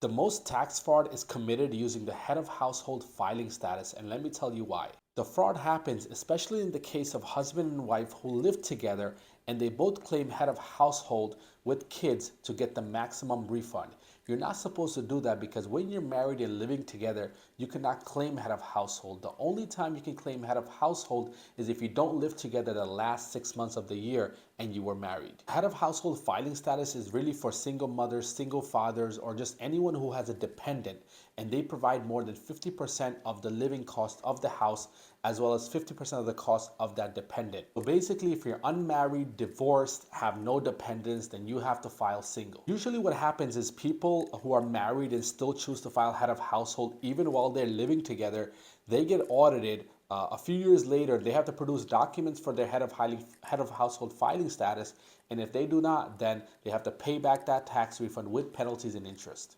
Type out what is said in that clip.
The most tax fraud is committed using the head of household filing status, and let me tell you why. The fraud happens especially in the case of husband and wife who live together and they both claim head of household with kids to get the maximum refund. You're not supposed to do that because when you're married and living together, you cannot claim head of household. The only time you can claim head of household is if you don't live together the last 6 months of the year and you were married. Head of household filing status is really for single mothers, single fathers, or just anyone who has a dependent, and they provide more than 50% of the living cost of the house as well as 50% of the cost of that dependent. So basically, if you're unmarried, divorced, have no dependents, then you have to file single. Usually what happens is people who are married and still choose to file head of household even while they're living together, they get audited. A few years later, they have to produce documents for their head of household filing status, and if they do not, then they have to pay back that tax refund with penalties and interest.